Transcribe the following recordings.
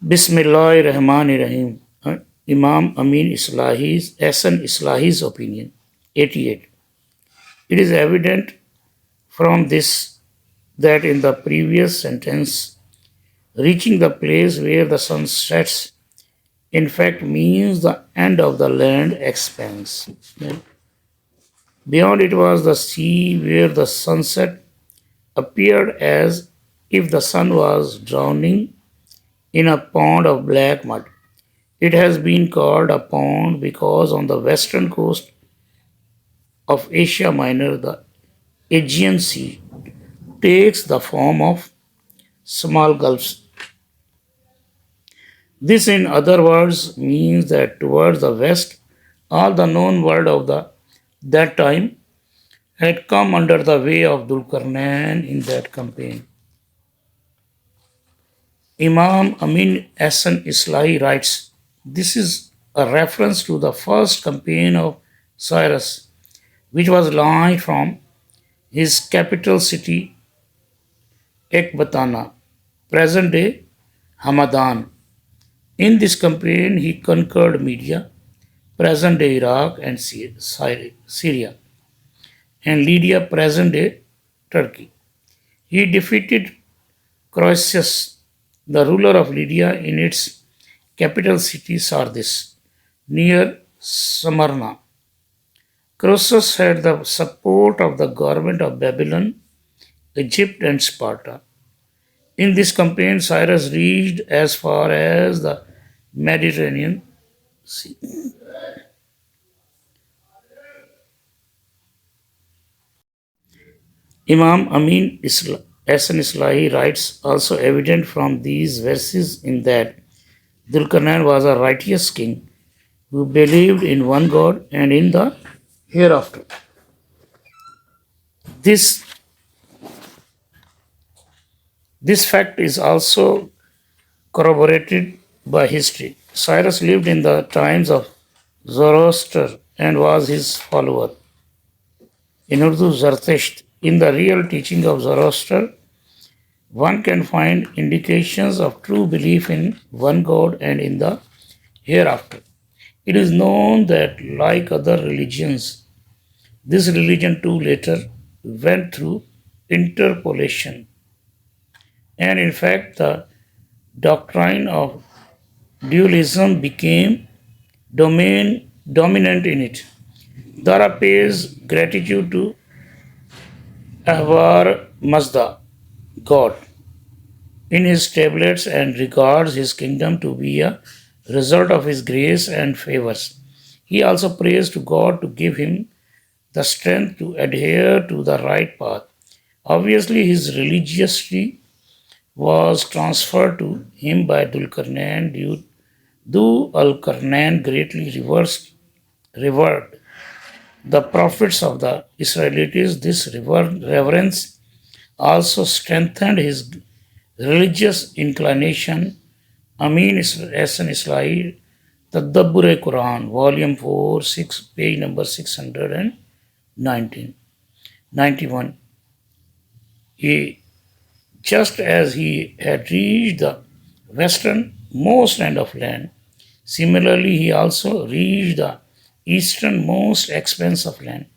Bismillahirrahmanirrahim. Imam Amin Islahi's Hasan Islahi's opinion. 88. It is evident from this that in the previous sentence, reaching the place where the sun sets, in fact, means the end of the land expanse. Beyond it was the sea where the sunset appeared as if the sun was drowning in a pond of black mud. It has been called a pond because on the western coast of Asia Minor, the Aegean Sea takes the form of small gulfs. This, in other words, means that towards the west, all the known world of that time had come under the way of Dulkarnain in that campaign. Imam Amin Hasan Islahi writes, this is a reference to the first campaign of Cyrus, which was launched from his capital city Ekbatana, present-day Hamadan. In this campaign, he conquered Media, present-day Iraq and Syria, and Lydia, present-day Turkey. He defeated Croesus, the ruler of Lydia, in its capital city Sardis, near Smyrna. Croesus had the support of the government of Babylon, Egypt, and Sparta. In this campaign, Cyrus reached as far as the Mediterranean Sea. Imam Amin Hasan Islahi writes, also evident from these verses in that Dulkarnain was a righteous king who believed in one God and in the hereafter. This fact is also corroborated by history. Cyrus lived in the times of Zoroaster and was his follower. In Urdu, Zartesht. In the real teaching of Zoroaster, one can find indications of true belief in one God and in the hereafter. It is known that, like other religions, this religion too later went through interpolation. And in fact, the doctrine of dualism became dominant in it. Dara pays gratitude to Ahvar Mazda, God, in his tablets and regards his kingdom to be a result of his grace and favors. He also prays to God to give him the strength to adhere to the right path. Obviously, his religiosity was transferred to him by Dulkarnain, though Al-Karnain greatly revered the prophets of the Israelites. This reverence also strengthened his religious inclination. Amin Hasan Islahi, Tadabbur Quran, Volume 4, page number 691. Just as he had reached the westernmost end of land, similarly he also reached the easternmost expanse of land.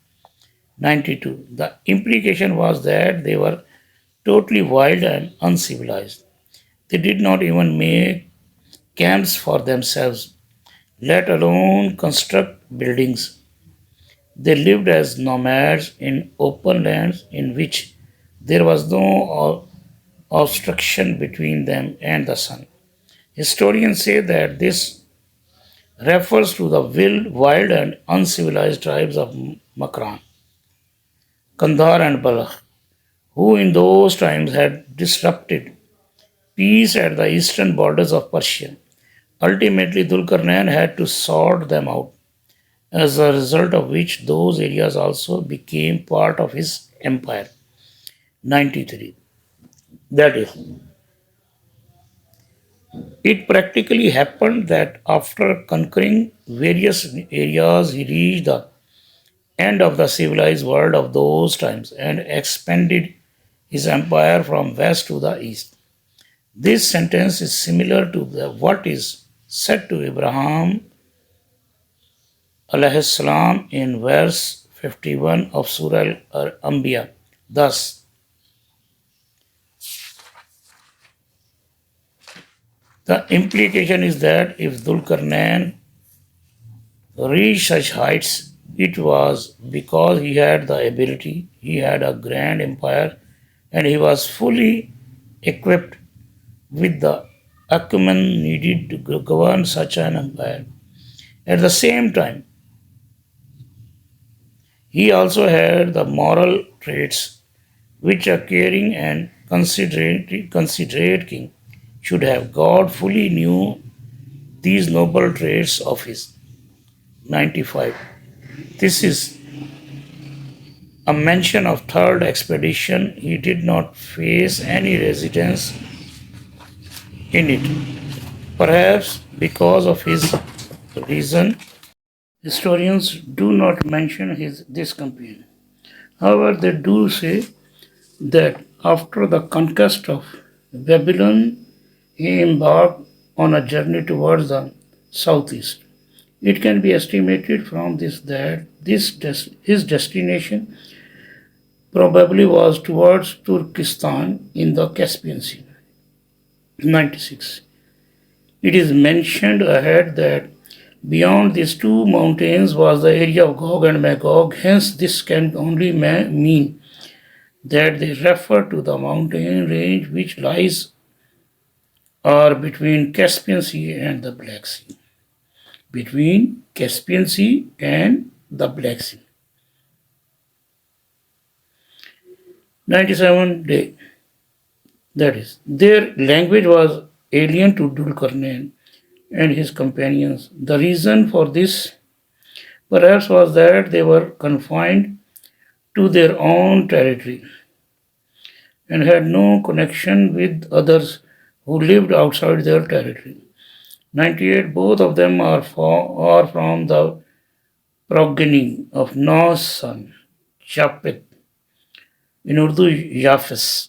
92. The implication was that they were totally wild and uncivilized. They did not even make camps for themselves, let alone construct buildings. They lived as nomads in open lands in which there was no obstruction between them and the sun. Historians say that this refers to the wild and uncivilized tribes of Makran, Kandahar, and Balakh, who in those times had disrupted peace at the eastern borders of Persia. Ultimately, Dulkarnain had to sort them out, as a result of which those areas also became part of his empire. 93. That is, it practically happened that after conquering various areas, he reached the end of the civilized world of those times and expanded his empire from west to the east. This sentence is similar to what is said to Abraham alayhi salam in verse 51 of Surah Al-Anbiya. Thus, the implication is that if Dhul-Qarnain reached such heights, it was because he had the ability, he had a grand empire, and he was fully equipped with the acumen needed to govern such an empire. At the same time, he also had the moral traits which a caring and considerate king should have. God fully knew these noble traits of his. 95. This is a mention of third expedition. He did not face any resistance in it. Perhaps because of his reason, historians do not mention this companion. However, they do say that after the conquest of Babylon, he embarked on a journey towards the southeast. It can be estimated from this that his destination probably was towards Turkestan in the Caspian Sea. 96. It is mentioned ahead that beyond these two mountains was the area of Gog and Magog. Hence, this can only mean that they refer to the mountain range which lies or between Caspian Sea and the Black Sea. Between Caspian Sea and the Black Sea. 97 day. That is, their language was alien to Dhul-Qarnain and his companions. The reason for this perhaps was that they were confined to their own territory and had no connection with others who lived outside their territory. 98. Both of them are from the progeny of Noah's son, Japheth, in Urdu, Japheth,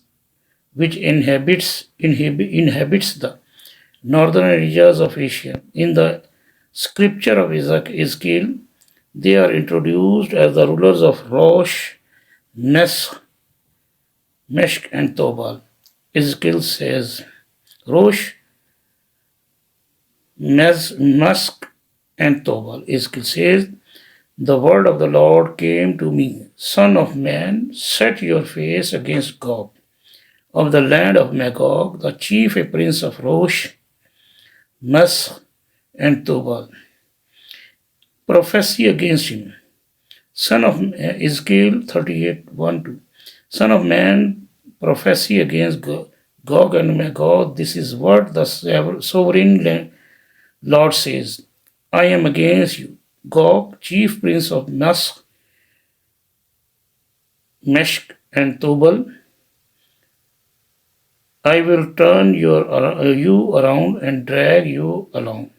which inhabits the northern areas of Asia. In the scripture of Ezekiel, they are introduced as the rulers of Rosh, Meshech, and Tobal. Ezekiel says, Rosh, Meshech, and Tobal. Ezekiel says, the word of the Lord came to me, Son of man, set your face against Gog, of the land of Magog, the chief prince of Rosh, Meshech, and Tobal. Prophecy against him. Son of Ezekiel 38, 1-2. Son of man, prophecy against Gog and Magog. This is what the sovereign Lord says. I am against you, Gog, chief prince of Meshech and Tobal. I will turn you around and drag you along.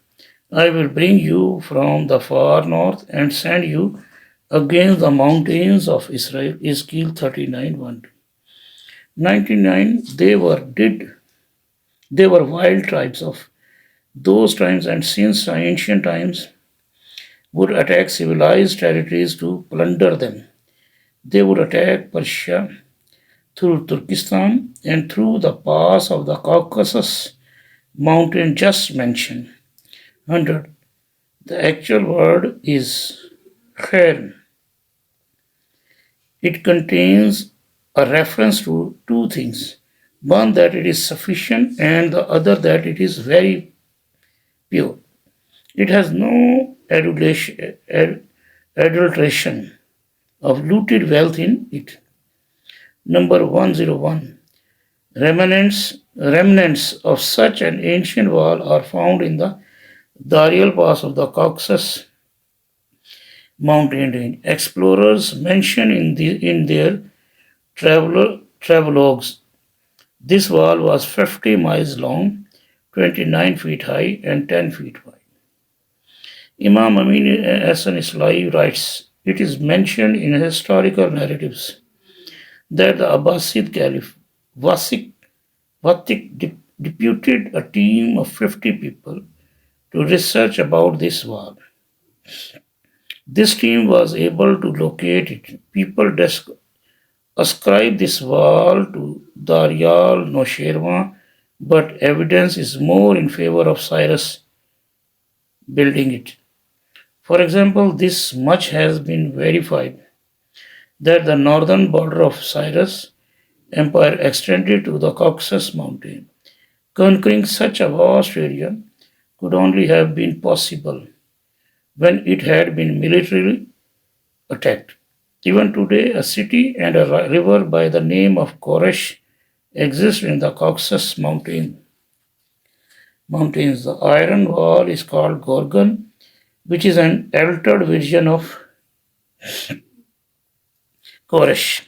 I will bring you from the far north and send you against the mountains of Israel. Ezekiel 39, 1-2. 99. They were wild tribes of those times, and since ancient times would attack civilized territories to plunder them. They would attack Persia through Turkestan and through the pass of the Caucasus mountain just mentioned. 100. The actual word is khair. It contains a reference to two things. One, that it is sufficient, and the other, that it is very pure. It has no adulteration of looted wealth in it. Number 101. Remnants of such an ancient wall are found in the Darial Pass of the Caucasus mountain range. Explorers mention in their travelogues this wall was 50 miles long, 29 feet high, and 10 feet wide. Imam Amin Hassan Islai writes, it is mentioned in historical narratives that the Abbasid Caliph Wathik deputed a team of 50 people to research about this wall. This team was able to locate it. People ascribe this wall to Daryal Nosherwa, but evidence is more in favor of Cyrus building it. For example, this much has been verified that the northern border of Cyrus Empire extended to the Caucasus Mountain. Conquering such a vast area could only have been possible when it had been militarily attacked. Even today, a city and a river by the name of Koresh exist in the Caucasus mountains. The iron wall is called Gorgon, which is an altered version of Koresh.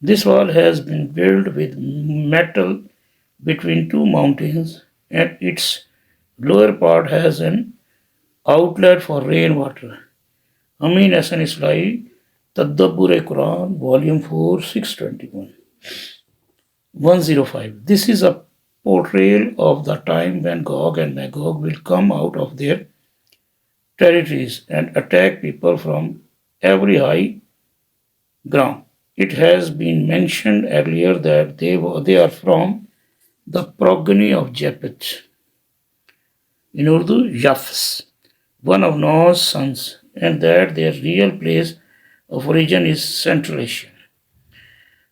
This wall has been built with metal between two mountains, and its lower part has an outlet for rainwater. Amin Hassan Islahi, Tadabbur Quran, Volume 4, 621. 105. This is a portrayal of the time when Gog and Magog will come out of their territories and attack people from every high ground. It has been mentioned earlier that they are from the progeny of Japheth. In Urdu, Japheth, one of Noah's sons, and that their real place of origin is Central Asia.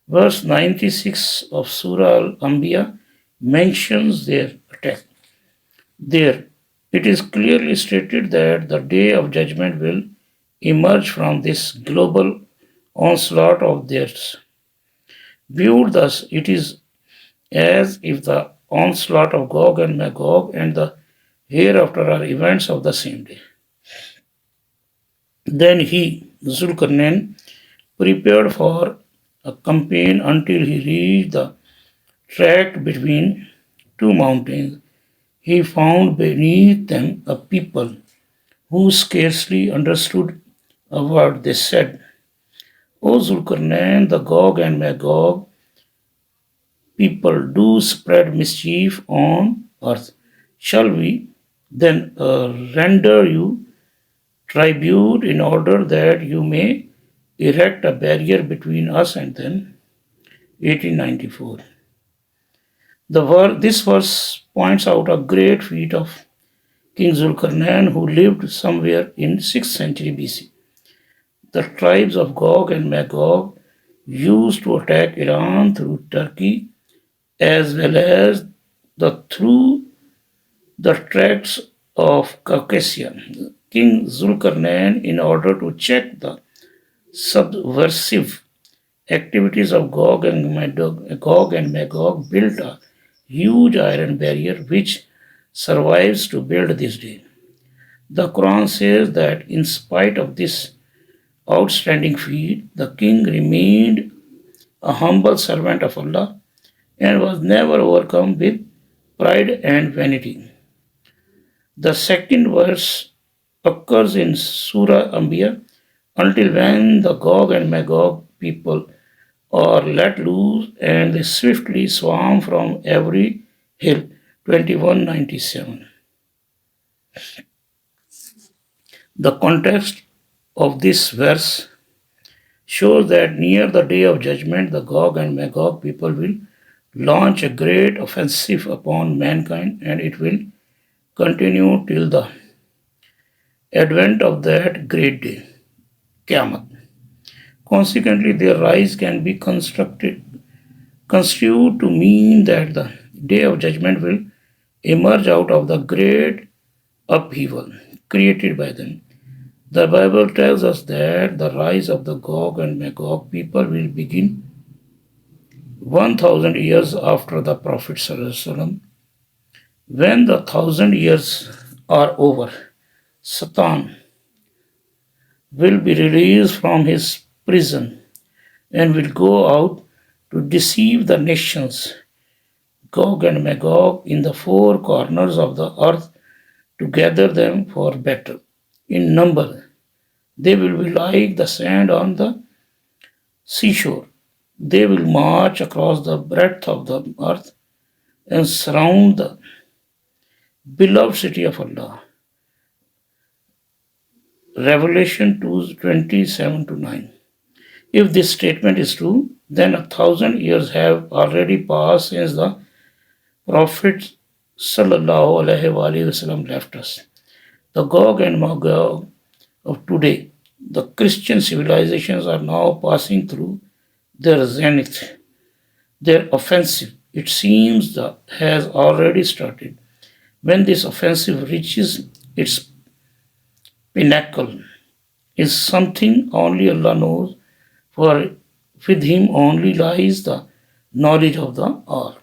Verse 96 of Surah Al-Anbiya mentions their attack. There, it is clearly stated that the day of judgment will emerge from this global onslaught of theirs. Viewed thus, it is as if the onslaught of Gog and Magog and the hereafter are events of the same day. Then he, Zulkarnain, prepared for a campaign until he reached the tract between two mountains. He found beneath them a people who scarcely understood a word they said. O Zulkarnain, the Gog and Magog people do spread mischief on earth. Shall we then render you tribute in order that you may erect a barrier between us and them? 1894. This verse points out a great feat of King Zulkarnain, who lived somewhere in 6th century BC. The tribes of Gog and Magog used to attack Iran through Turkey as well as through the tracts of Caucasia. King Zulkarnain, in order to check the subversive activities of Gog and Magog, built a huge iron barrier which survives to build this day. The Quran says that in spite of this outstanding feat, the king remained a humble servant of Allah and was never overcome with pride and vanity. The second verse occurs in Surah Anbiya, until when the Gog and Magog people are let loose and they swiftly swarm from every hill. 2197. The context of this verse shows that near the day of judgment, the Gog and Magog people will launch a great offensive upon mankind, and it will continue till the advent of that great day, Qiyamah. Consequently, their rise can be construed to mean that the day of judgment will emerge out of the great upheaval created by them. The Bible tells us that the rise of the Gog and Magog people will begin 1000 years after the Prophet ﷺ. When the 1000 years are over, Satan will be released from his prison and will go out to deceive the nations, Gog and Magog, in the four corners of the earth, to gather them for battle. In number, they will be like the sand on the seashore. They will march across the breadth of the earth and surround the beloved city of Allah. Revelation 2:27 to 9. If this statement is true, then 1,000 years have already passed since the Prophet ﷺ left us. The Gog and Magog of today, the Christian civilizations are now passing through their zenith, their offensive. It seems that has already started. When this offensive reaches its pinnacle, is something only Allah knows, for with Him only lies the knowledge of the all.